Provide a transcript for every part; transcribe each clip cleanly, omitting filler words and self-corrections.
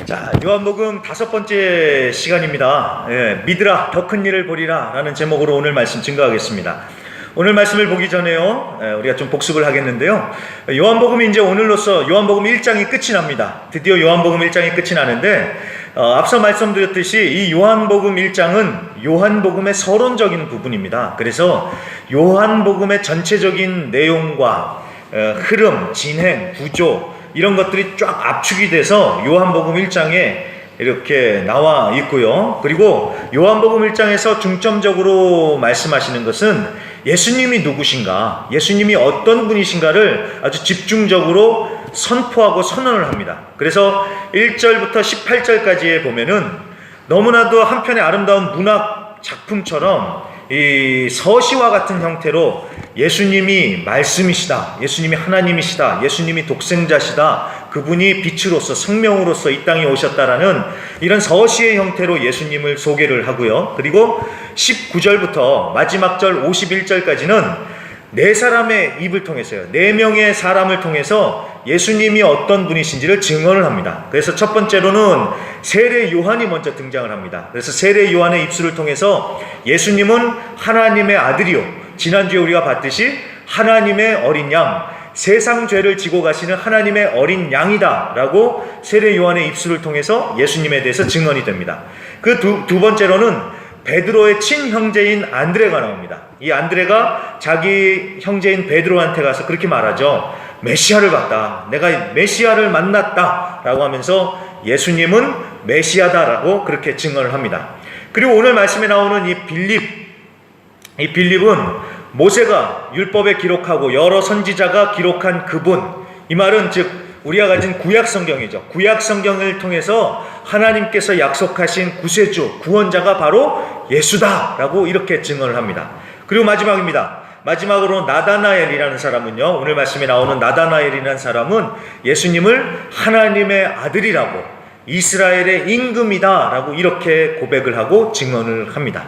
자, 요한복음 5번째 시간입니다. 믿으라 더 큰 일을 보리라 라는 제목으로 오늘 말씀 증거하겠습니다. 오늘 말씀을 보기 전에요, 우리가 좀 복습을 하겠는데요. 요한복음이 이제 오늘로써 요한복음 1장이 끝이 납니다. 드디어 요한복음 1장이 끝이 나는데, 앞서 말씀드렸듯이 이 요한복음 1장은 요한복음의 서론적인 부분입니다. 그래서 요한복음의 전체적인 내용과 흐름, 진행, 구조 이런 것들이 쫙 압축이 돼서 요한복음 1장에 이렇게 나와 있고요. 그리고 요한복음 1장에서 중점적으로 말씀하시는 것은 예수님이 누구신가, 예수님이 어떤 분이신가를 아주 집중적으로 선포하고 선언을 합니다. 그래서 1절부터 18절까지에 보면은 너무나도 한편의 아름다운 문학 작품처럼 이 서시와 같은 형태로 예수님이 말씀이시다, 예수님이 하나님이시다, 예수님이 독생자시다, 그분이 빛으로서 생명으로서 이 땅에 오셨다라는 이런 서시의 형태로 예수님을 소개를 하고요. 그리고 19절부터 마지막 절 51절까지는 네 사람의 입을 통해서요, 네 명의 사람을 통해서 예수님이 어떤 분이신지를 증언을 합니다. 그래서 첫 번째로는 세례 요한이 먼저 등장을 합니다. 그래서 세례 요한의 입술을 통해서 예수님은 하나님의 아들이요, 지난주에 우리가 봤듯이 하나님의 어린 양, 세상 죄를 지고 가시는 하나님의 어린 양이다 라고 세례 요한의 입술을 통해서 예수님에 대해서 증언이 됩니다. 그 두 번째로는 베드로의 친형제인 안드레가 나옵니다. 이 안드레가 자기 형제인 베드로한테 가서 그렇게 말하죠. 메시아를 봤다, 내가 메시아를 만났다 라고 하면서 예수님은 메시아다라고 그렇게 증언을 합니다. 그리고 오늘 말씀에 나오는 이 빌립은 모세가 율법에 기록하고 여러 선지자가 기록한 그분, 이 말은 즉 우리가 가진 구약 성경이죠. 구약 성경을 통해서 하나님께서 약속하신 구세주, 구원자가 바로 예수다라고 이렇게 증언을 합니다. 그리고 마지막입니다. 마지막으로 나다나엘이라는 사람은요, 오늘 말씀에 나오는 나다나엘이라는 사람은 예수님을 하나님의 아들이라고, 이스라엘의 임금이다라고 이렇게 고백을 하고 증언을 합니다.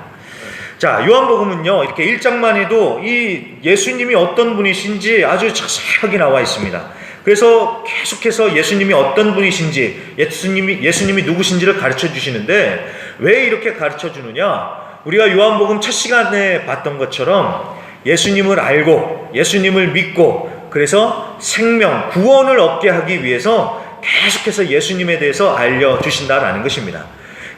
자, 요한복음은요, 이렇게 1장만 해도 이 예수님이 어떤 분이신지 아주 자세하게 나와 있습니다. 그래서 계속해서 예수님이 어떤 분이신지, 예수님이 누구신지를 가르쳐 주시는데, 왜 이렇게 가르쳐 주느냐? 우리가 요한복음 첫 시간에 봤던 것처럼 예수님을 알고 예수님을 믿고, 그래서 생명, 구원을 얻게 하기 위해서 계속해서 예수님에 대해서 알려주신다라는 것입니다.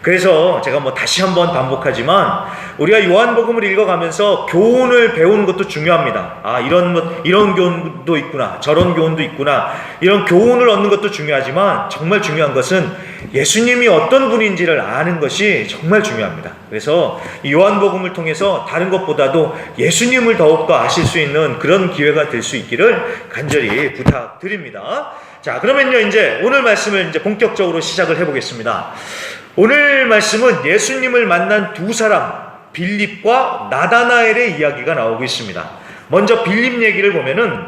그래서 제가 다시 한번 반복하지만 우리가 요한복음을 읽어가면서 교훈을 배우는 것도 중요합니다. 아, 이런 교훈도 있구나, 저런 교훈도 있구나, 이런 교훈을 얻는 것도 중요하지만 정말 중요한 것은 예수님이 어떤 분인지를 아는 것이 정말 중요합니다. 그래서 이 요한복음을 통해서 다른 것보다도 예수님을 더욱더 아실 수 있는 그런 기회가 될 수 있기를 간절히 부탁드립니다. 자, 그러면요, 이제 오늘 말씀을 이제 본격적으로 시작을 해보겠습니다. 오늘 말씀은 예수님을 만난 두 사람, 빌립과 나다나엘의 이야기가 나오고 있습니다. 먼저 빌립 얘기를 보면은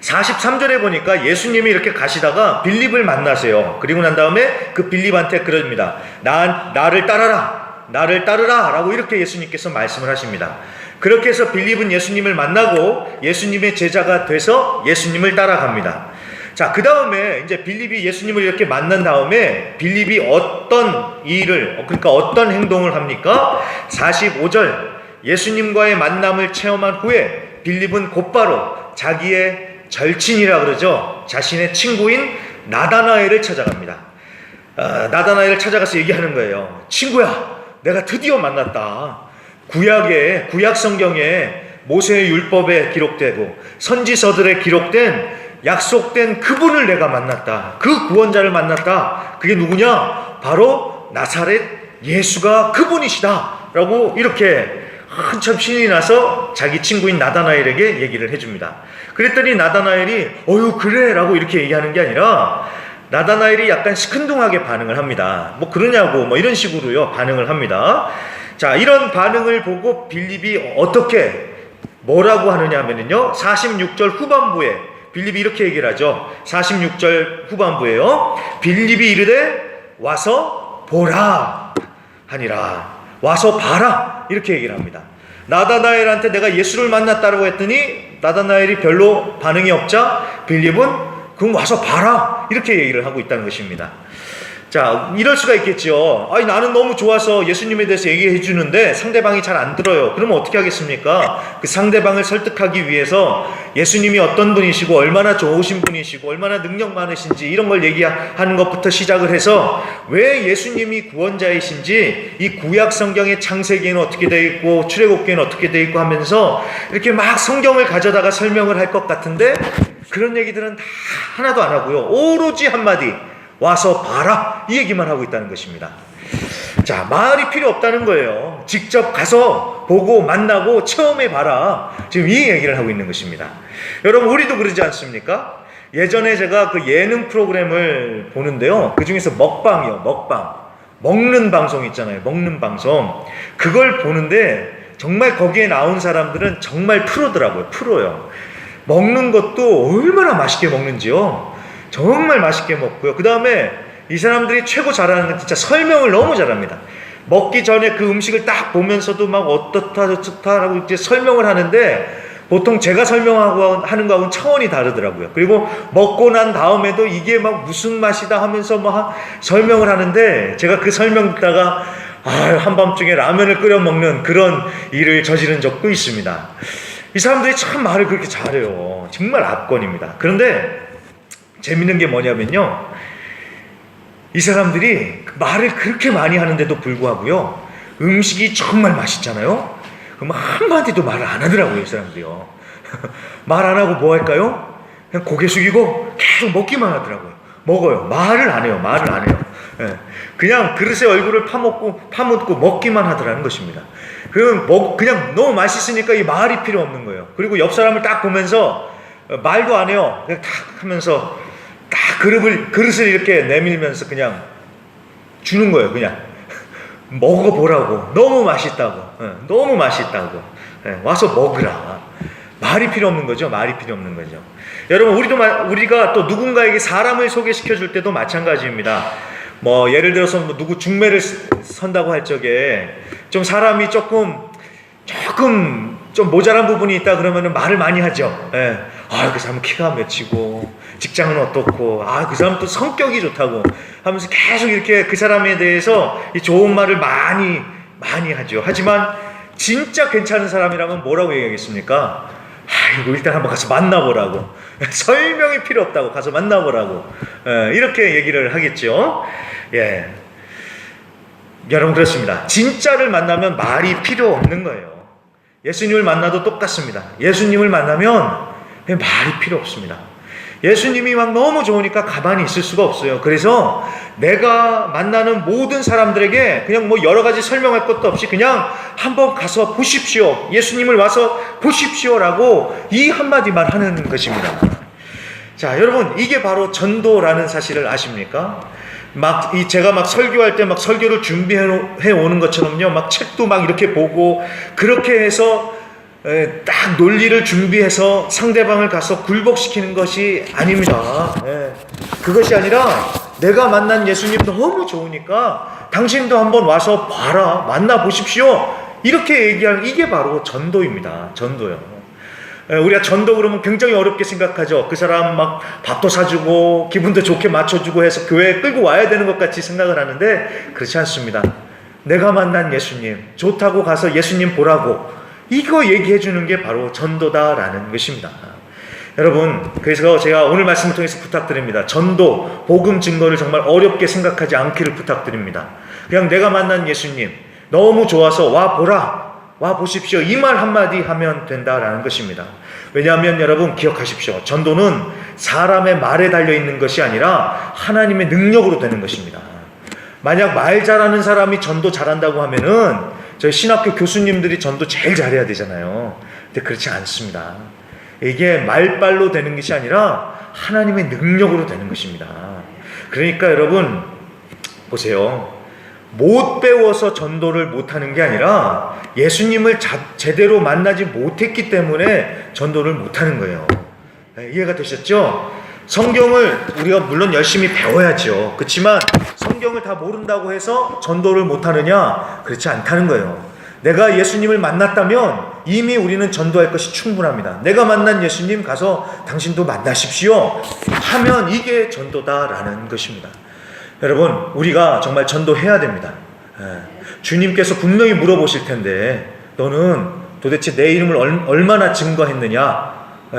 43절에 보니까 예수님이 이렇게 가시다가 빌립을 만나세요. 그리고 난 다음에 그 빌립한테 그럽니다. 나를 따르라 라고 이렇게 예수님께서 말씀을 하십니다. 그렇게 해서 빌립은 예수님을 만나고 예수님의 제자가 돼서 예수님을 따라갑니다. 자, 그 다음에 이제 빌립이 예수님을 이렇게 만난 다음에 빌립이 어떤 일을, 그러니까 어떤 행동을 합니까? 45절, 예수님과의 만남을 체험한 후에 빌립은 곧바로 자기의 절친이라 그러죠, 자신의 친구인 나다나엘을 찾아갑니다. 나다나엘을 찾아가서 얘기하는 거예요. 친구야, 내가 드디어 만났다. 구약 성경에 모세의 율법에 기록되고 선지서들에 기록된 약속된 그분을 내가 만났다. 그 구원자를 만났다. 그게 누구냐? 바로 나사렛 예수가 그분이시다 라고 이렇게 한참 신이 나서 자기 친구인 나다나엘에게 얘기를 해줍니다. 그랬더니 나다나엘이 그래 라고 이렇게 얘기하는 게 아니라 나다나엘이 약간 시큰둥하게 반응을 합니다. 그러냐고 이런 식으로요 반응을 합니다. 자, 이런 반응을 보고 빌립이 뭐라고 하느냐 하면은요, 46절 후반부에 빌립이 이렇게 얘기를 하죠. 46절 후반부에요, 빌립이 이르되 와서 보라 하니라, 와서 봐라 이렇게 얘기를 합니다. 나다나엘한테 내가 예수를 만났다고 했더니 나다나엘이 별로 반응이 없자 빌립은 그럼 와서 봐라. 이렇게 얘기를 하고 있다는 것입니다. 자, 이럴 수가 있겠죠. 아니, 나는 너무 좋아서 예수님에 대해서 얘기해 주는데 상대방이 잘 안 들어요. 그러면 어떻게 하겠습니까? 그 상대방을 설득하기 위해서 예수님이 어떤 분이시고 얼마나 좋으신 분이시고 얼마나 능력 많으신지 이런 걸 얘기하는 것부터 시작을 해서 왜 예수님이 구원자이신지 이 구약 성경의 창세기에는 어떻게 되어 있고 출애굽기에는 어떻게 되어 있고 하면서 이렇게 막 성경을 가져다가 설명을 할 것 같은데 그런 얘기들은 다 하나도 안 하고요. 오로지 한마디, 와서 봐라, 이 얘기만 하고 있다는 것입니다. 자, 말이 필요 없다는 거예요. 직접 가서 보고 만나고 체험해 봐라, 지금 이 얘기를 하고 있는 것입니다. 여러분, 우리도 그러지 않습니까? 예전에 제가 그 예능 프로그램을 보는데요, 그 중에서 먹방이요, 먹방, 먹는 방송 있잖아요, 먹는 방송. 그걸 보는데 정말 거기에 나온 사람들은 정말 프로더라고요. 프로요. 먹는 것도 얼마나 맛있게 먹는지요. 정말 맛있게 먹고요. 그 다음에 이 사람들이 최고 잘하는 건 진짜 설명을 너무 잘합니다. 먹기 전에 그 음식을 딱 보면서도 막 어떻다 저렇다 라고 이제 설명을 하는데 보통 제가 설명하고 하는 거하고는 차원이 다르더라고요. 그리고 먹고 난 다음에도 이게 막 무슨 맛이다 하면서 막 설명을 하는데 제가 그 설명 듣다가 한밤중에 라면을 끓여 먹는 그런 일을 저지른 적도 있습니다. 이 사람들이 참 말을 그렇게 잘해요. 정말 압권입니다. 그런데 재밌는 게 뭐냐면요, 이 사람들이 말을 그렇게 많이 하는데도 불구하고요, 음식이 정말 맛있잖아요. 그럼 한마디도 말을 안 하더라고요, 이 사람들이요. 말 안 하고 뭐 할까요? 그냥 고개 숙이고 계속 먹기만 하더라고요. 먹어요. 말을 안 해요. 말을 안 해요. 그냥 그릇에 얼굴을 파묻고 먹기만 하더라는 것입니다. 그럼 그냥 너무 맛있으니까 이 말이 필요 없는 거예요. 그리고 옆 사람을 딱 보면서 말도 안 해요. 그냥 탁 하면서 딱 그릇을 이렇게 내밀면서 그냥 주는 거예요. 그냥 먹어보라고. 너무 맛있다고. 너무 맛있다고. 와서 먹으라. 말이 필요 없는 거죠. 말이 필요 없는 거죠. 여러분, 우리가 또 누군가에게 사람을 소개시켜 줄 때도 마찬가지입니다. 뭐 예를 들어서 누구 중매를 선다고 할 적에 좀 사람이 조금 좀 모자란 부분이 있다 그러면은 말을 많이 하죠. 그 사람은 키가 몇이고 직장은 어떻고 그 사람 또 성격이 좋다고 하면서 계속 이렇게 그 사람에 대해서 이 좋은 말을 많이 하죠. 하지만 진짜 괜찮은 사람이라면 뭐라고 얘기하겠습니까? 이거 일단 한번 가서 만나보라고. 설명이 필요 없다고, 가서 만나보라고. 이렇게 얘기를 하겠죠. 예, 여러분, 그렇습니다. 진짜를 만나면 말이 필요 없는 거예요. 예수님을 만나도 똑같습니다. 예수님을 만나면 말이 필요 없습니다. 예수님이 막 너무 좋으니까 가만히 있을 수가 없어요. 그래서 내가 만나는 모든 사람들에게 그냥 뭐 여러 가지 설명할 것도 없이 그냥 한번 가서 보십시오. 예수님을 와서 보십시오라고 이 한마디만 하는 것입니다. 자, 여러분, 이게 바로 전도라는 사실을 아십니까? 제가 막 설교할 때 막 설교를 준비해 오는 것처럼요, 막 책도 막 이렇게 보고 그렇게 해서 딱 논리를 준비해서 상대방을 가서 굴복시키는 것이 아닙니다. 그것이 아니라 내가 만난 예수님 너무 좋으니까 당신도 한번 와서 봐라, 만나보십시오, 이렇게 얘기하는, 이게 바로 전도입니다. 전도요. 우리가 전도 그러면 굉장히 어렵게 생각하죠. 그 사람 막 밥도 사주고 기분도 좋게 맞춰주고 해서 교회에 끌고 와야 되는 것 같이 생각을 하는데 그렇지 않습니다. 내가 만난 예수님, 좋다고 가서 예수님 보라고, 이거 얘기해 주는 게 바로 전도다라는 것입니다. 여러분, 그래서 제가 오늘 말씀을 통해서 부탁드립니다. 전도, 복음 증거를 정말 어렵게 생각하지 않기를 부탁드립니다. 그냥 내가 만난 예수님 너무 좋아서 와 보라, 와 보십시오, 이 말 한마디 하면 된다라는 것입니다. 왜냐하면 여러분, 기억하십시오. 전도는 사람의 말에 달려있는 것이 아니라 하나님의 능력으로 되는 것입니다. 만약 말 잘하는 사람이 전도 잘한다고 하면은 저희 신학교 교수님들이 전도 제일 잘해야 되잖아요. 근데 그렇지 않습니다. 이게 말빨로 되는 것이 아니라 하나님의 능력으로 되는 것입니다. 그러니까 여러분, 보세요. 못 배워서 전도를 못하는 게 아니라 예수님을 제대로 만나지 못했기 때문에 전도를 못하는 거예요. 이해가 되셨죠? 성경을 우리가 물론 열심히 배워야죠. 그렇지만 성경을 다 모른다고 해서 전도를 못하느냐? 그렇지 않다는 거예요. 내가 예수님을 만났다면 이미 우리는 전도할 것이 충분합니다. 내가 만난 예수님 가서 당신도 만나십시오 하면 이게 전도다라는 것입니다. 여러분, 우리가 정말 전도해야 됩니다. 주님께서 분명히 물어보실 텐데 너는 도대체 내 이름을 얼마나 증거했느냐,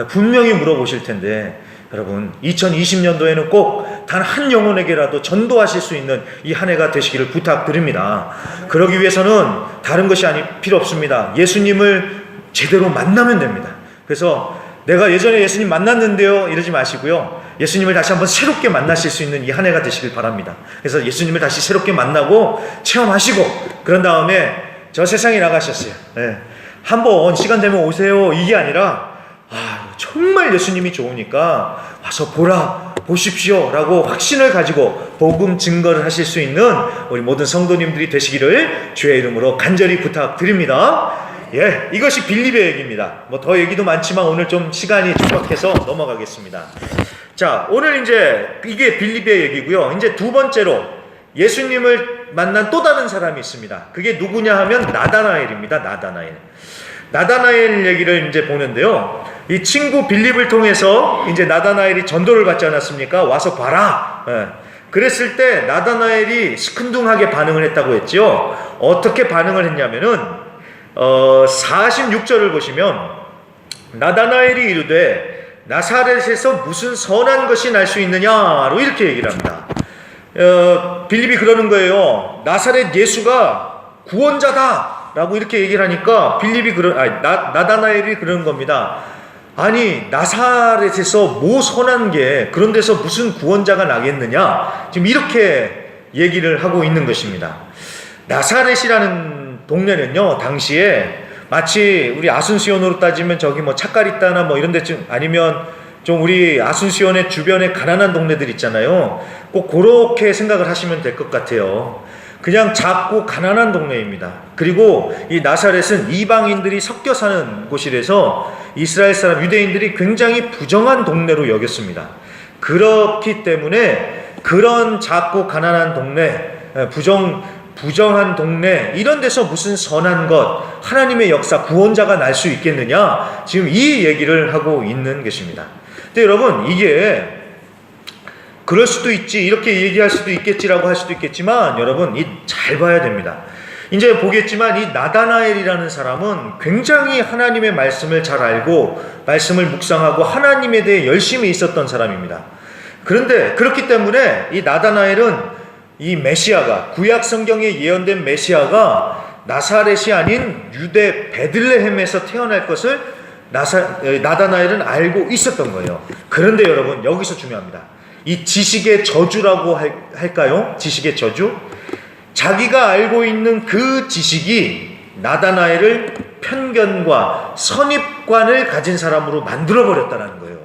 분명히 물어보실 텐데, 여러분 2020년도에는 꼭 단 한 영혼에게라도 전도하실 수 있는 이 한 해가 되시기를 부탁드립니다. 그러기 위해서는 다른 것이 필요 없습니다. 예수님을 제대로 만나면 됩니다. 그래서 내가 예전에 예수님 만났는데요 이러지 마시고요, 예수님을 다시 한번 새롭게 만나실 수 있는 이 한 해가 되시길 바랍니다. 그래서 예수님을 다시 새롭게 만나고 체험하시고, 그런 다음에 저 세상에 나가셨어요. 한번 시간 되면 오세요 이게 아니라, 정말 예수님이 좋으니까 와서 보십시오 라고 확신을 가지고 복음 증거를 하실 수 있는 우리 모든 성도님들이 되시기를 주의 이름으로 간절히 부탁드립니다. 이것이 빌립의 얘기입니다. 더 얘기도 많지만 오늘 좀 시간이 촉박해서 넘어가겠습니다. 자, 오늘 이제 이게 빌립의 얘기고요. 이제 두 번째로 예수님을 만난 또 다른 사람이 있습니다. 그게 누구냐 하면 나다나엘입니다. 나다나엘 얘기를 이제 보는데요. 이 친구 빌립을 통해서 이제 나다나엘이 전도를 받지 않았습니까? 와서 봐라. 그랬을 때 나다나엘이 시큰둥하게 반응을 했다고 했죠. 어떻게 반응을 했냐면은 46절을 보시면 나다나엘이 이르되 나사렛에서 무슨 선한 것이 날 수 있느냐로 이렇게 얘기를 합니다. 빌립이 그러는 거예요. 나사렛 예수가 구원자다 라고 이렇게 얘기를 하니까 나다나엘이 그러는 겁니다. 아니, 나사렛에서 뭐 선한 게 그런 데서 무슨 구원자가 나겠느냐, 지금 이렇게 얘기를 하고 있는 것입니다. 나사렛이라는 동네는요, 당시에 마치 우리 아순시온으로 따지면 저기 차까리따나 이런 데쯤, 아니면 좀 우리 아순시온의 주변에 가난한 동네들 있잖아요. 꼭 그렇게 생각을 하시면 될 것 같아요. 그냥 작고 가난한 동네입니다. 그리고 이 나사렛은 이방인들이 섞여 사는 곳이라서 이스라엘 사람 유대인들이 굉장히 부정한 동네로 여겼습니다. 그렇기 때문에 그런 작고 가난한 동네, 부정한 동네, 이런 데서 무슨 선한 것, 하나님의 역사, 구원자가 날 수 있겠느냐, 지금 이 얘기를 하고 있는 것입니다. 근데 여러분, 이게 그럴 수도 있지, 이렇게 얘기할 수도 있겠지라고 할 수도 있겠지만, 여러분 잘 봐야 됩니다. 이제 보겠지만 이 나다나엘이라는 사람은 굉장히 하나님의 말씀을 잘 알고 말씀을 묵상하고 하나님에 대해 열심히 있었던 사람입니다. 그런데 그렇기 때문에 이 나다나엘은 이 메시아가, 구약 성경에 예언된 메시아가 나사렛이 아닌 유대 베들레헴에서 태어날 것을 나다나엘은 알고 있었던 거예요. 그런데 여러분, 여기서 중요합니다. 이 지식의 저주라고 할까요? 지식의 저주? 자기가 알고 있는 그 지식이 나다나엘을 편견과 선입관을 가진 사람으로 만들어버렸다는 거예요.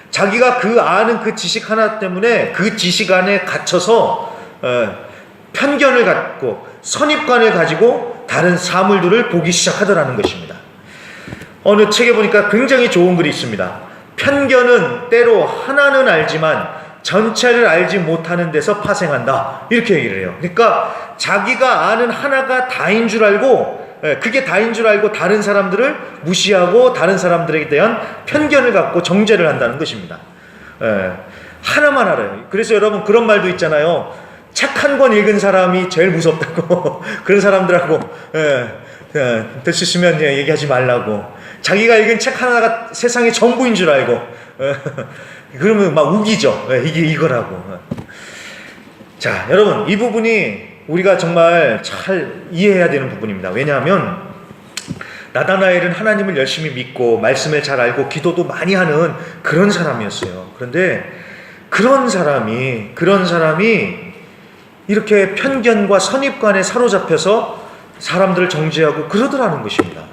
자기가 아는 그 지식 하나 때문에 그 지식 안에 갇혀서 편견을 갖고 선입관을 가지고 다른 사물들을 보기 시작하더라는 것입니다. 어느 책에 보니까 굉장히 좋은 글이 있습니다. 편견은 때로 하나는 알지만 전체를 알지 못하는 데서 파생한다, 이렇게 얘기를 해요. 그러니까 자기가 아는 하나가 다인 줄 알고, 그게 다인 줄 알고 다른 사람들을 무시하고 다른 사람들에 대한 편견을 갖고 정죄를 한다는 것입니다. 하나만 알아요. 그래서 여러분, 그런 말도 있잖아요. 책 한 권 읽은 사람이 제일 무섭다고. 그런 사람들하고 될 수 있으면 얘기하지 말라고. 자기가 읽은 책 하나가 세상의 전부인 줄 알고 그러면 막 우기죠. 이게 이거라고. 자, 여러분, 이 부분이 우리가 정말 잘 이해해야 되는 부분입니다. 왜냐하면 나다나엘은 하나님을 열심히 믿고 말씀을 잘 알고 기도도 많이 하는 그런 사람이었어요. 그런데 그런 사람이 이렇게 편견과 선입관에 사로잡혀서 사람들을 정죄하고 그러더라는 것입니다.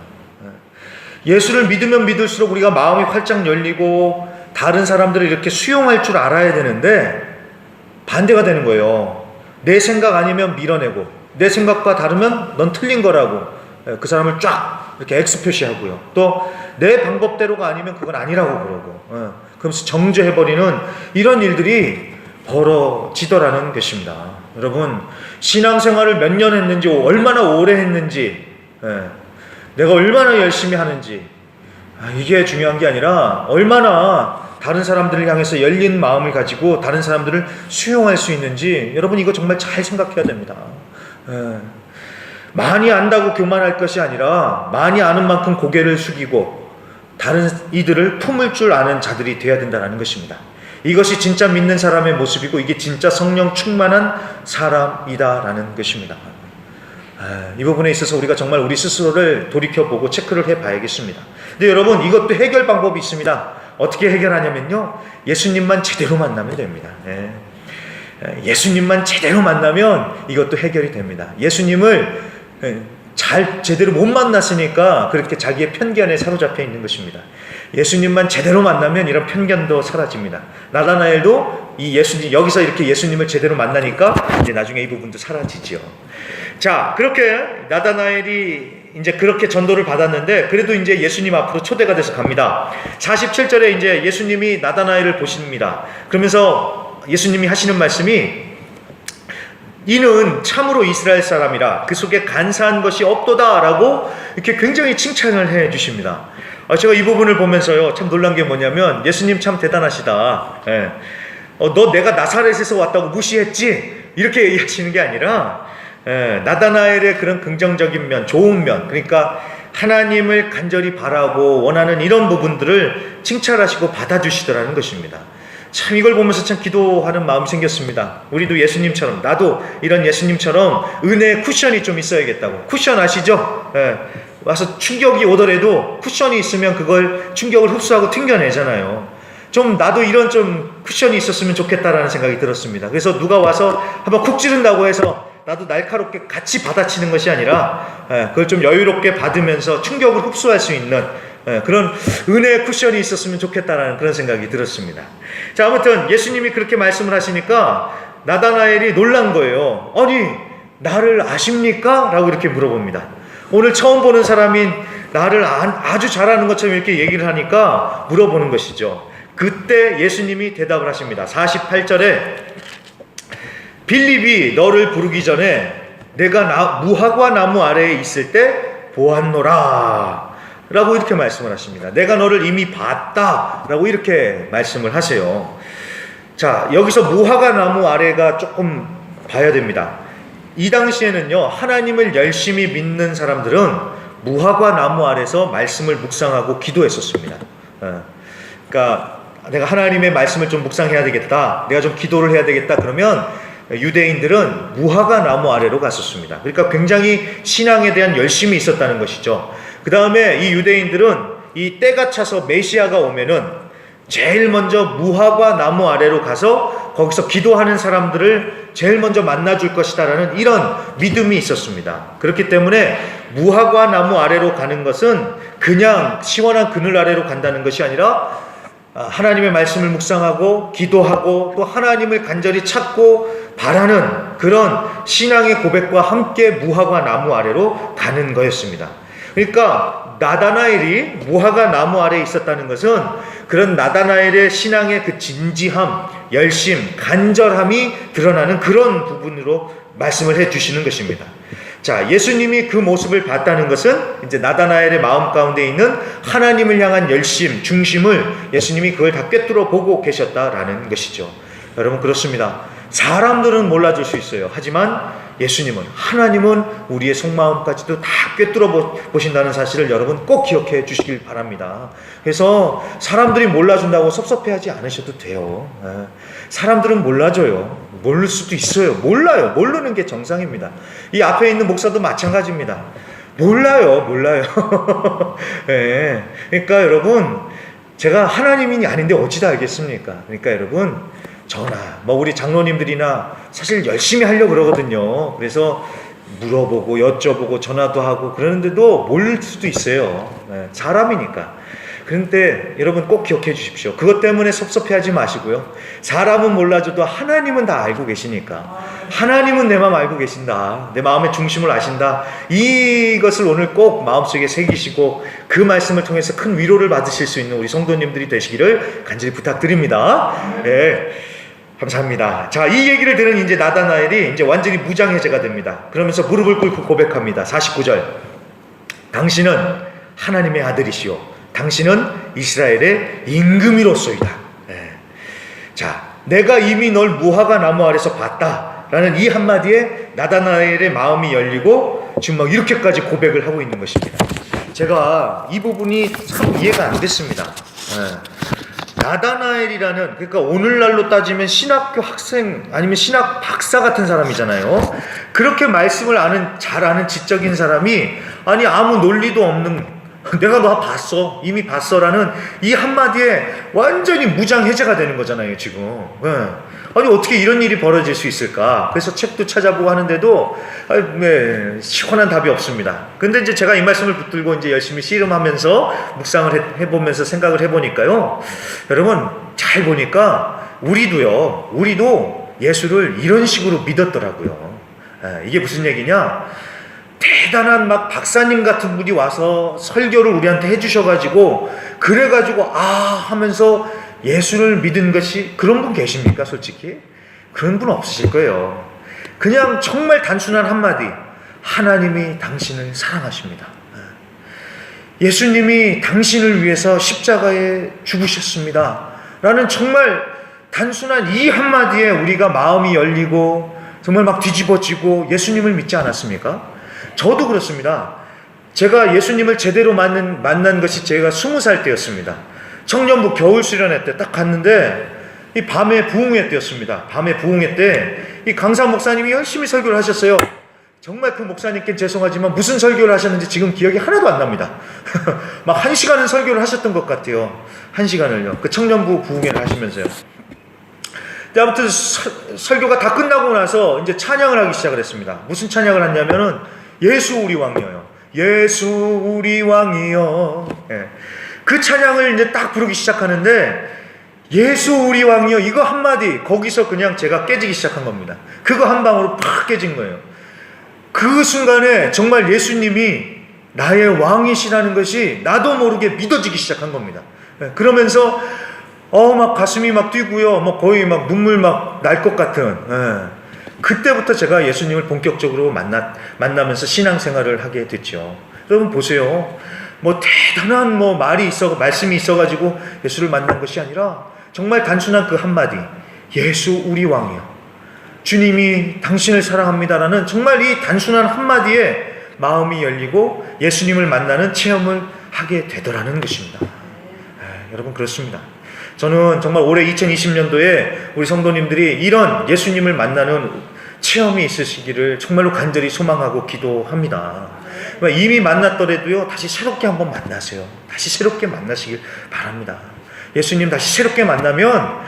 예수를 믿으면 믿을수록 우리가 마음이 활짝 열리고 다른 사람들을 이렇게 수용할 줄 알아야 되는데 반대가 되는 거예요. 내 생각 아니면 밀어내고, 내 생각과 다르면 넌 틀린 거라고 그 사람을 쫙 이렇게 X 표시하고요. 또 내 방법대로가 아니면 그건 아니라고 그러고, 그러면서 정죄해버리는 이런 일들이 벌어지더라는 것입니다. 여러분, 신앙생활을 몇 년 했는지, 얼마나 오래 했는지, 내가 얼마나 열심히 하는지, 이게 중요한 게 아니라 얼마나 다른 사람들을 향해서 열린 마음을 가지고 다른 사람들을 수용할 수 있는지, 여러분 이거 정말 잘 생각해야 됩니다. 많이 안다고 교만할 것이 아니라 많이 아는 만큼 고개를 숙이고 다른 이들을 품을 줄 아는 자들이 되어야 된다는 것입니다. 이것이 진짜 믿는 사람의 모습이고 이게 진짜 성령 충만한 사람이다라는 것입니다. 이 부분에 있어서 우리가 정말 우리 스스로를 돌이켜보고 체크를 해봐야겠습니다. 근데 여러분, 이것도 해결 방법이 있습니다. 어떻게 해결하냐면요, 예수님만 제대로 만나면 됩니다. 예수님만 제대로 만나면 이것도 해결이 됩니다. 예수님을 제대로 못 만났으니까 그렇게 자기의 편견에 사로잡혀 있는 것입니다. 예수님만 제대로 만나면 이런 편견도 사라집니다. 나다나엘도 여기서 이렇게 예수님을 제대로 만나니까 이제 나중에 이 부분도 사라지죠. 자, 그렇게 나다나엘이 이제 그렇게 전도를 받았는데, 그래도 이제 예수님 앞으로 초대가 돼서 갑니다. 47절에 이제 예수님이 나다나엘을 보십니다. 그러면서 예수님이 하시는 말씀이, 이는 참으로 이스라엘 사람이라 그 속에 간사한 것이 없도다라고 이렇게 굉장히 칭찬을 해 주십니다. 제가 이 부분을 보면서요, 참 놀란 게 뭐냐면, 예수님 참 대단하시다. 너 내가 나사렛에서 왔다고 무시했지? 이렇게 얘기하시는 게 아니라, 나다나엘의 그런 긍정적인 면, 좋은 면, 그러니까 하나님을 간절히 바라고 원하는 이런 부분들을 칭찬하시고 받아주시더라는 것입니다. 참 이걸 보면서 참 기도하는 마음이 생겼습니다. 우리도 예수님처럼, 나도 이런 예수님처럼 은혜의 쿠션이 좀 있어야겠다고. 쿠션 아시죠? 와서 충격이 오더라도 쿠션이 있으면 그걸 충격을 흡수하고 튕겨내잖아요. 좀 나도 이런 좀 쿠션이 있었으면 좋겠다라는 생각이 들었습니다. 그래서 누가 와서 한번 쿡 찌른다고 해서 나도 날카롭게 같이 받아치는 것이 아니라 그걸 좀 여유롭게 받으면서 충격을 흡수할 수 있는 그런 은혜의 쿠션이 있었으면 좋겠다라는 그런 생각이 들었습니다. 자, 아무튼 예수님이 그렇게 말씀을 하시니까 나다나엘이 놀란 거예요. 아니, 나를 아십니까? 라고 이렇게 물어봅니다. 오늘 처음 보는 사람이 나를 아주 잘 아는 것처럼 이렇게 얘기를 하니까 물어보는 것이죠. 그때 예수님이 대답을 하십니다. 48절에 빌립이 너를 부르기 전에 내가 무화과 나무 아래에 있을 때 보았노라 라고 이렇게 말씀을 하십니다. 내가 너를 이미 봤다 라고 이렇게 말씀을 하세요. 자, 여기서 무화과 나무 아래가 조금 봐야 됩니다. 이 당시에는요, 하나님을 열심히 믿는 사람들은 무화과 나무 아래서 말씀을 묵상하고 기도했었습니다. 그러니까 내가 하나님의 말씀을 좀 묵상해야 되겠다, 내가 좀 기도를 해야 되겠다, 그러면 유대인들은 무화과 나무 아래로 갔었습니다. 그러니까 굉장히 신앙에 대한 열심이 있었다는 것이죠. 그 다음에 이 유대인들은 이 때가 차서 메시아가 오면은 제일 먼저 무화과 나무 아래로 가서 거기서 기도하는 사람들을 제일 먼저 만나줄 것이다라는 이런 믿음이 있었습니다. 그렇기 때문에 무화과 나무 아래로 가는 것은 그냥 시원한 그늘 아래로 간다는 것이 아니라 하나님의 말씀을 묵상하고 기도하고 또 하나님을 간절히 찾고 바라는 그런 신앙의 고백과 함께 무화과 나무 아래로 가는 거였습니다. 그러니까 나다나엘이 무화과 나무 아래에 있었다는 것은 그런 나다나엘의 신앙의 그 진지함, 열심, 간절함이 드러나는 그런 부분으로 말씀을 해 주시는 것입니다. 자, 예수님이 그 모습을 봤다는 것은 이제 나다나엘의 마음 가운데 있는 하나님을 향한 열심, 중심을 예수님이 그걸 다 꿰뚫어 보고 계셨다라는 것이죠. 여러분, 그렇습니다. 사람들은 몰라줄 수 있어요. 하지만 예수님은, 하나님은 우리의 속마음까지도 다 꿰뚫어 보신다는 사실을 여러분 꼭 기억해 주시길 바랍니다. 그래서 사람들이 몰라준다고 섭섭해하지 않으셔도 돼요. 사람들은 몰라줘요. 모를 수도 있어요. 몰라요. 모르는 게 정상입니다. 이 앞에 있는 목사도 마찬가지입니다. 몰라요. 네. 그러니까 여러분, 제가 하나님이 아닌데 어찌다 알겠습니까? 그러니까 여러분, 저나 우리 장로님들이나 사실 열심히 하려고 그러거든요. 그래서 물어보고 여쭤보고 전화도 하고 그러는데도 모를 수도 있어요. 사람이니까. 그런데 여러분 꼭 기억해 주십시오. 그것 때문에 섭섭해하지 마시고요. 사람은 몰라줘도 하나님은 다 알고 계시니까, 하나님은 내 마음 알고 계신다, 내 마음의 중심을 아신다, 이것을 오늘 꼭 마음속에 새기시고 그 말씀을 통해서 큰 위로를 받으실 수 있는 우리 성도님들이 되시기를 간절히 부탁드립니다. 네, 감사합니다. 자, 이 얘기를 들은 이제 나다나엘이 이제 완전히 무장해제가 됩니다. 그러면서 무릎을 꿇고 고백합니다. 49절. 당신은 하나님의 아들이시오. 당신은 이스라엘의 임금이로소이다. 자, 내가 이미 널 무화과 나무 아래서 봤다 라는 이 한마디에 나다나엘의 마음이 열리고 지금 막 이렇게까지 고백을 하고 있는 것입니다. 제가 이 부분이 참 이해가 안 됐습니다. 나다나엘이라는, 그러니까 오늘날로 따지면 신학교 학생 아니면 신학 박사 같은 사람이잖아요. 그렇게 말씀을 잘 아는 지적인 사람이 아니 아무 논리도 없는, 내가 너 봤어, 이미 봤어라는 이 한마디에 완전히 무장해제가 되는 거잖아요 지금. 아니 어떻게 이런 일이 벌어질 수 있을까? 그래서 책도 찾아보고 하는데도 시원한 답이 없습니다. 근데 이제 제가 이 말씀을 붙들고 이제 열심히 씨름하면서 묵상을 해보면서 생각을 해보니까요, 여러분 잘 보니까 우리도 예수를 이런 식으로 믿었더라고요. 이게 무슨 얘기냐? 대단한 막 박사님 같은 분이 와서 설교를 우리한테 해주셔가지고 그래가지고 하면서 예수를 믿은 것이, 그런 분 계십니까? 솔직히 그런 분 없으실 거예요. 그냥 정말 단순한 한마디, 하나님이 당신을 사랑하십니다. 예수님이 당신을 위해서 십자가에 죽으셨습니다 라는 정말 단순한 이 한마디에 우리가 마음이 열리고 정말 막 뒤집어지고 예수님을 믿지 않았습니까? 저도 그렇습니다. 제가 예수님을 제대로 만난 것이 제가 20살 때였습니다. 청년부 겨울 수련회 때 딱 갔는데 이 밤에 부흥회 때였습니다. 밤에 부흥회 때 이 강사 목사님이 열심히 설교를 하셨어요. 정말 그 목사님께 죄송하지만 무슨 설교를 하셨는지 지금 기억이 하나도 안 납니다. 막 1시간은 설교를 하셨던 것 같아요. 1시간을요. 그 청년부 부흥회를 하시면서요. 근데 아무튼 설교가 다 끝나고 나서 이제 찬양을 하기 시작을 했습니다. 무슨 찬양을 했냐면은 예수 우리 왕이요. 예수 우리 왕이요. 그 찬양을 이제 딱 부르기 시작하는데 예수 우리 왕이요 이거 한마디, 거기서 그냥 제가 깨지기 시작한 겁니다. 그거 한 방으로 팍 깨진 거예요. 그 순간에 정말 예수님이 나의 왕이시라는 것이 나도 모르게 믿어지기 시작한 겁니다. 그러면서 막 가슴이 막 뛰고요, 뭐 거의 막 눈물 막 날 것 같은, 그때부터 제가 예수님을 본격적으로 만나면서 신앙생활을 하게 됐죠. 여러분 보세요. 뭐 대단한 말씀이 있어가지고 예수를 만난 것이 아니라 정말 단순한 그 한마디, 예수 우리 왕이요. 주님이 당신을 사랑합니다라는 정말 이 단순한 한마디에 마음이 열리고 예수님을 만나는 체험을 하게 되더라는 것입니다. 여러분 그렇습니다. 저는 정말 올해 2020년도에 우리 성도님들이 이런 예수님을 만나는 체험이 있으시기를 정말로 간절히 소망하고 기도합니다. 이미 만났더라도요, 다시 새롭게 한번 만나세요. 다시 새롭게 만나시길 바랍니다. 예수님 다시 새롭게 만나면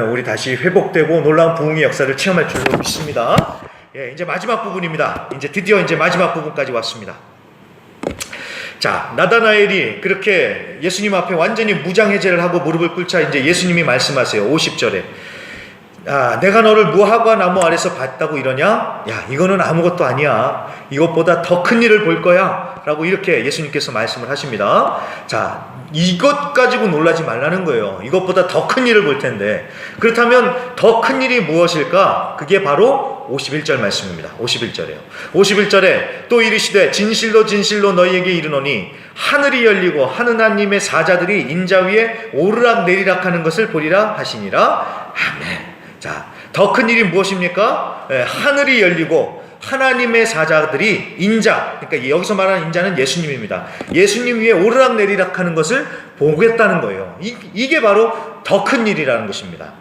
우리 다시 회복되고 놀라운 부흥의 역사를 체험할 줄로 믿습니다. 이제 마지막 부분입니다. 이제 드디어 이제 마지막 부분까지 왔습니다. 자, 나다나엘이 그렇게 예수님 앞에 완전히 무장해제를 하고 무릎을 꿇자 이제 예수님이 말씀하세요. 50절에 내가 너를 무화과 나무 아래서 봤다고 이러냐? 야, 이거는 아무것도 아니야. 이것보다 더 큰 일을 볼 거야 라고 이렇게 예수님께서 말씀을 하십니다. 자, 이것 가지고 놀라지 말라는 거예요. 이것보다 더 큰 일을 볼 텐데, 그렇다면 더 큰 일이 무엇일까? 그게 바로 51절 말씀입니다. 51절에요. 51절에 또 이르시되 진실로 진실로 너희에게 이르노니 하늘이 열리고 하느님의 사자들이 인자 위에 오르락 내리락 하는 것을 보리라 하시니라. 아멘. 자, 더 큰 일이 무엇입니까? 하늘이 열리고 하나님의 사자들이 인자, 그러니까 여기서 말하는 인자는 예수님입니다. 예수님 위에 오르락 내리락 하는 것을 보겠다는 거예요. 이게 바로 더 큰 일이라는 것입니다.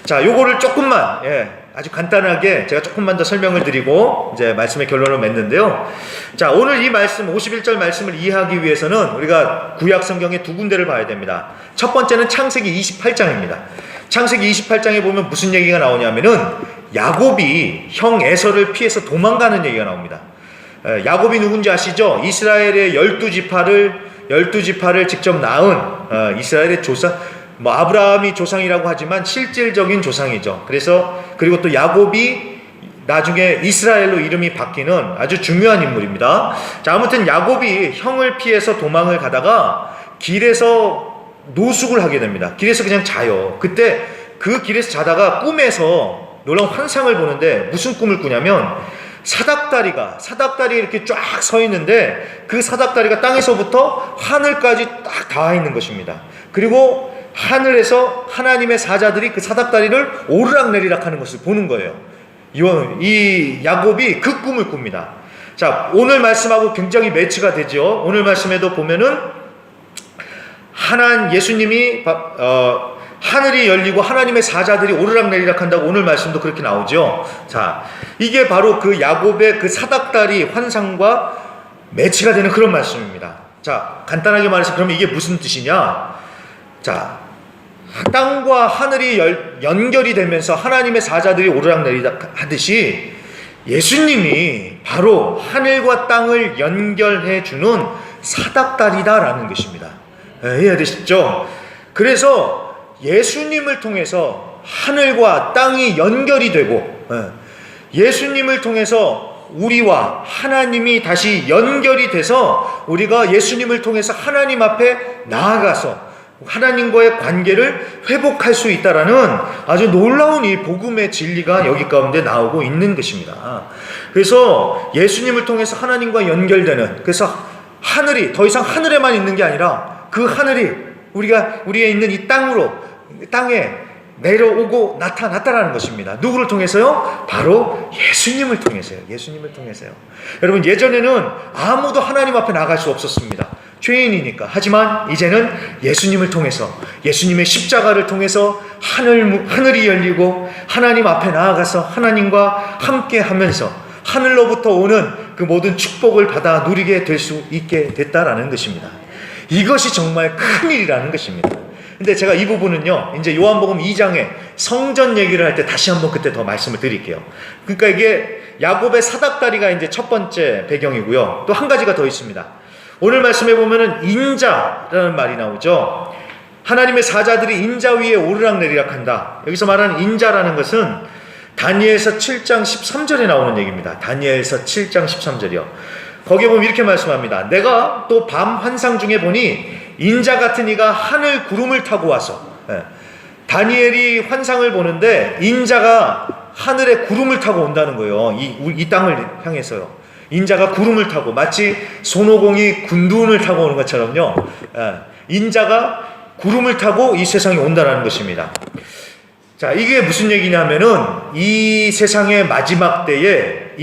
자, 요거를 조금만, 아주 간단하게 제가 조금만 더 설명을 드리고 이제 말씀의 결론을 맺는데요. 자, 오늘 이 말씀 51절 말씀을 이해하기 위해서는 우리가 구약 성경의 두 군데를 봐야 됩니다. 첫 번째는 창세기 28장입니다. 창세기 28장에 보면 무슨 얘기가 나오냐면은 야곱이 형 에서를 피해서 도망가는 얘기가 나옵니다. 야곱이 누군지 아시죠? 이스라엘의 12지파를 직접 낳은 이스라엘의 조상, 아브라함이 조상이라고 하지만 실질적인 조상이죠. 그리고 또 야곱이 나중에 이스라엘로 이름이 바뀌는 아주 중요한 인물입니다. 자, 아무튼 야곱이 형을 피해서 도망을 가다가 길에서 노숙을 하게 됩니다. 길에서 그냥 자요. 그때 그 길에서 자다가 꿈에서 놀라운 환상을 보는데 무슨 꿈을 꾸냐면 사닥다리 이렇게 쫙 서 있는데 그 사닥다리가 땅에서부터 하늘까지 딱 닿아 있는 것입니다. 그리고 하늘에서 하나님의 사자들이 그 사닥다리를 오르락내리락 하는 것을 보는 거예요. 이 야곱이 그 꿈을 꿉니다. 자, 오늘 말씀하고 굉장히 매치가 되죠. 오늘 말씀에도 보면은 예수님이 하늘이 열리고 하나님의 사자들이 오르락내리락 한다고 오늘 말씀도 그렇게 나오죠. 자, 이게 바로 그 야곱의 그 사닥다리 환상과 매치가 되는 그런 말씀입니다. 자, 간단하게 말해서 그러면 이게 무슨 뜻이냐? 자, 땅과 하늘이 연결이 되면서 하나님의 사자들이 오르락내리락 하듯이 예수님이 바로 하늘과 땅을 연결해 주는 사닥다리다라는 것입니다. 이해되시죠? 그래서 예수님을 통해서 하늘과 땅이 연결이 되고 예수님을 통해서 우리와 하나님이 다시 연결이 돼서 우리가 예수님을 통해서 하나님 앞에 나아가서 하나님과의 관계를 회복할 수 있다라는 아주 놀라운 이 복음의 진리가 여기 가운데 나오고 있는 것입니다. 그래서 예수님을 통해서 하나님과 연결되는, 그래서 하늘이 더 이상 하늘에만 있는 게 아니라 그 하늘이 우리에 있는 이 땅에 내려오고 나타났다라는 것입니다. 누구를 통해서요? 바로 예수님을 통해서요. 예수님을 통해서요. 여러분, 예전에는 아무도 하나님 앞에 나갈 수 없었습니다. 죄인이니까. 하지만 이제는 예수님을 통해서, 예수님의 십자가를 통해서 하늘이 열리고 하나님 앞에 나아가서 하나님과 함께 하면서 하늘로부터 오는 그 모든 축복을 받아 누리게 될 수 있게 됐다라는 것입니다. 이것이 정말 큰 일이라는 것입니다. 근데 제가 이 부분은요, 이제 요한복음 2장에 성전 얘기를 할 때 다시 한번 그때 더 말씀을 드릴게요. 그러니까 이게 야곱의 사닥다리가 이제 첫 번째 배경이고요. 또 한 가지가 더 있습니다. 오늘 말씀해 보면은 인자라는 말이 나오죠. 하나님의 사자들이 인자 위에 오르락내리락 한다. 여기서 말하는 인자라는 것은 다니엘서 7장 13절에 나오는 얘기입니다. 다니엘서 7장 13절이요. 거기에 보면 이렇게 말씀합니다. 내가 또 밤 환상 중에 보니 인자 같은 이가 하늘 구름을 타고 와서, 다니엘이 환상을 보는데 인자가 하늘에 구름을 타고 온다는 거예요. 이 땅을 향해서요. 인자가 구름을 타고, 마치 손오공이 군둔을 타고 오는 것처럼요. 인자가 구름을 타고 이 세상에 온다는 것입니다. 자, 이게 무슨 얘기냐면은 이 세상의 마지막 때에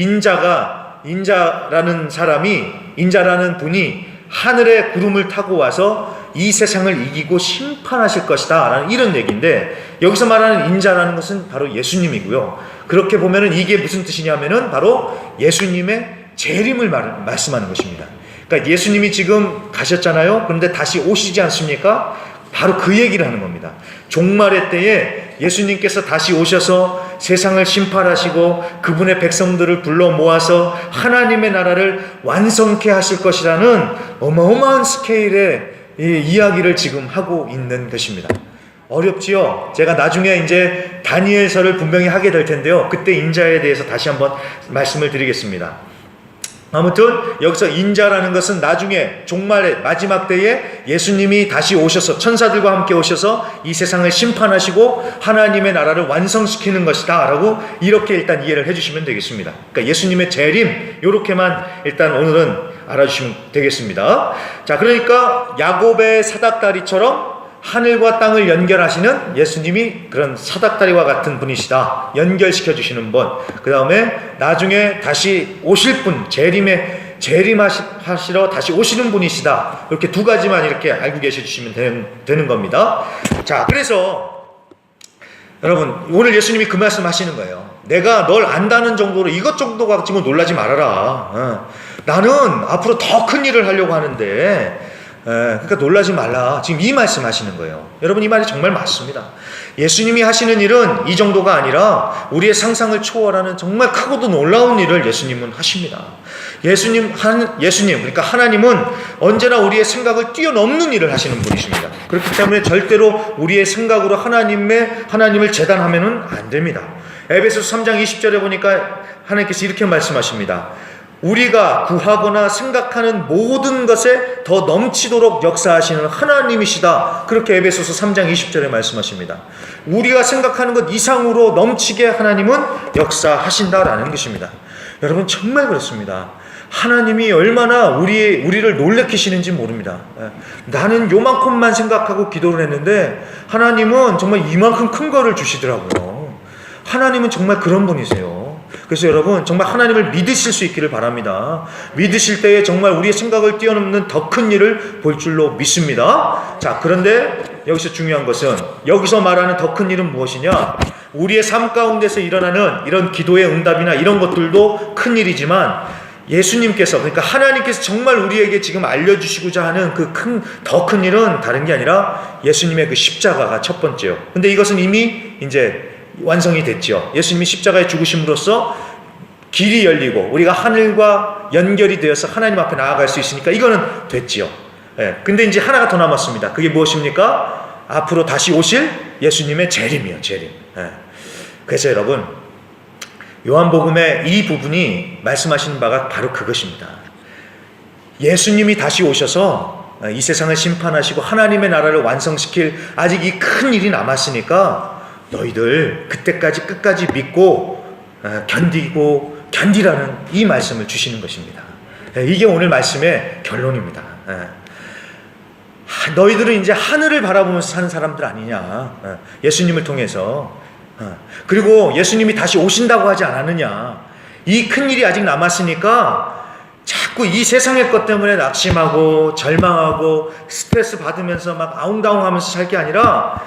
인자라는 분이 하늘에 구름을 타고 와서 이 세상을 이기고 심판하실 것이다 라는 이런 얘기인데, 여기서 말하는 인자라는 것은 바로 예수님이고요. 그렇게 보면은 이게 무슨 뜻이냐면은 바로 예수님의 재림을 말씀하는 것입니다. 그러니까 예수님이 지금 가셨잖아요. 그런데 다시 오시지 않습니까? 바로 그 얘기를 하는 겁니다. 종말의 때에 예수님께서 다시 오셔서 세상을 심판하시고 그분의 백성들을 불러 모아서 하나님의 나라를 완성케 하실 것이라는 어마어마한 스케일의 이야기를 지금 하고 있는 것입니다. 어렵지요? 제가 나중에 이제 다니엘서를 분명히 하게 될 텐데요. 그때 인자에 대해서 다시 한번 말씀을 드리겠습니다. 아무튼 여기서 인자라는 것은 나중에 종말의 마지막 때에 예수님이 다시 오셔서 천사들과 함께 오셔서 이 세상을 심판하시고 하나님의 나라를 완성시키는 것이다 라고 이렇게 일단 이해를 해주시면 되겠습니다. 그러니까 예수님의 재림, 이렇게만 일단 오늘은 알아주시면 되겠습니다. 자, 그러니까 야곱의 사닥다리처럼 하늘과 땅을 연결하시는 예수님이 그런 사닥다리와 같은 분이시다. 연결시켜 주시는 분. 그 다음에 나중에 다시 오실 분, 재림하시러 다시 오시는 분이시다. 이렇게 두 가지만 이렇게 알고 계셔 주시면 되는 겁니다. 자, 그래서 여러분, 오늘 예수님이 그 말씀 하시는 거예요. 내가 널 안다는 정도로 이것 정도 가지고 놀라지 말아라. 나는 앞으로 더 큰 일을 하려고 하는데, 그러니까 놀라지 말라. 지금 이 말씀 하시는 거예요. 여러분, 이 말이 정말 맞습니다. 예수님이 하시는 일은 이 정도가 아니라 우리의 상상을 초월하는 정말 크고도 놀라운 일을 예수님은 하십니다. 예수님, 그러니까 하나님은 언제나 우리의 생각을 뛰어넘는 일을 하시는 분이십니다. 그렇기 때문에 절대로 우리의 생각으로 하나님을 재단하면은 안 됩니다. 에베소서 3장 20절에 보니까 하나님께서 이렇게 말씀하십니다. 우리가 구하거나 생각하는 모든 것에 더 넘치도록 역사하시는 하나님이시다. 그렇게 에베소서 3장 20절에 말씀하십니다. 우리가 생각하는 것 이상으로 넘치게 하나님은 역사하신다라는 것입니다. 여러분 정말 그렇습니다. 하나님이 얼마나 우리를 놀래키시는지 모릅니다. 나는 요만큼만 생각하고 기도를 했는데 하나님은 정말 이만큼 큰 거를 주시더라고요. 하나님은 정말 그런 분이세요. 그래서 여러분 정말 하나님을 믿으실 수 있기를 바랍니다. 믿으실 때에 정말 우리의 생각을 뛰어넘는 더 큰 일을 볼 줄로 믿습니다. 자, 그런데 여기서 중요한 것은, 여기서 말하는 더 큰 일은 무엇이냐? 우리의 삶 가운데서 일어나는 이런 기도의 응답이나 이런 것들도 큰 일이지만, 예수님께서, 그러니까 하나님께서 정말 우리에게 지금 알려주시고자 하는 그 더 큰 일은 다른 게 아니라 예수님의 그 십자가가 첫 번째요. 근데 이것은 이미 이제 완성이 됐죠. 예수님이 십자가에 죽으심으로써 길이 열리고 우리가 하늘과 연결이 되어서 하나님 앞에 나아갈 수 있으니까 이거는 됐지요. 근데 이제 하나가 더 남았습니다. 그게 무엇입니까? 앞으로 다시 오실 예수님의 재림이요, 재림. 그래서 여러분, 요한복음의 이 부분이 말씀하시는 바가 바로 그것입니다. 예수님이 다시 오셔서 이 세상을 심판하시고 하나님의 나라를 완성시킬 아직 이 큰 일이 남았으니까 너희들 그때까지 끝까지 믿고 견디라는 이 말씀을 주시는 것입니다. 이게 오늘 말씀의 결론입니다. 너희들은 이제 하늘을 바라보면서 사는 사람들 아니냐, 예수님을 통해서. 그리고 예수님이 다시 오신다고 하지 않았느냐. 이 큰 일이 아직 남았으니까 자꾸 이 세상의 것 때문에 낙심하고 절망하고 스트레스 받으면서 막 아웅다웅하면서 살 게 아니라,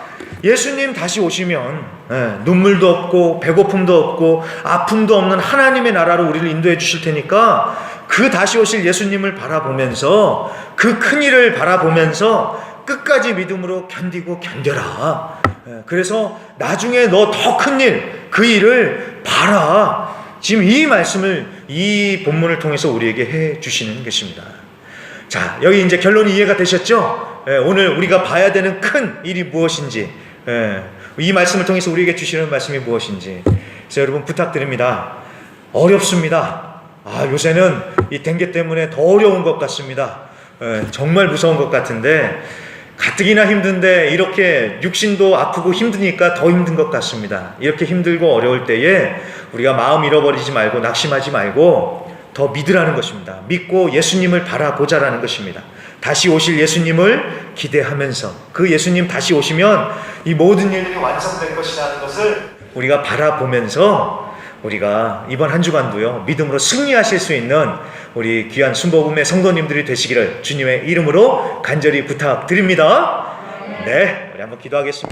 예수님 다시 오시면 눈물도 없고 배고픔도 없고 아픔도 없는 하나님의 나라로 우리를 인도해 주실 테니까, 그 다시 오실 예수님을 바라보면서, 그 큰 일을 바라보면서 끝까지 믿음으로 견뎌라. 그래서 나중에 너 더 큰 일, 그 일을 봐라. 지금 이 말씀을 이 본문을 통해서 우리에게 해 주시는 것입니다. 자, 여기 이제 결론이 이해가 되셨죠? 오늘 우리가 봐야 되는 큰 일이 무엇인지, 이 말씀을 통해서 우리에게 주시는 말씀이 무엇인지. 그래서 여러분 부탁드립니다. 어렵습니다. 요새는 이 댕게 때문에 더 어려운 것 같습니다. 정말 무서운 것 같은데, 가뜩이나 힘든데 이렇게 육신도 아프고 힘드니까 더 힘든 것 같습니다. 이렇게 힘들고 어려울 때에 우리가 마음 잃어버리지 말고 낙심하지 말고 더 믿으라는 것입니다. 믿고 예수님을 바라보자라는 것입니다. 다시 오실 예수님을 기대하면서, 그 예수님 다시 오시면 이 모든 일들이 완성될 것이라는 것을 우리가 바라보면서, 우리가 이번 한 주간도요 믿음으로 승리하실 수 있는 우리 귀한 순복음의 성도님들이 되시기를 주님의 이름으로 간절히 부탁드립니다. 네, 우리 한번 기도하겠습니다.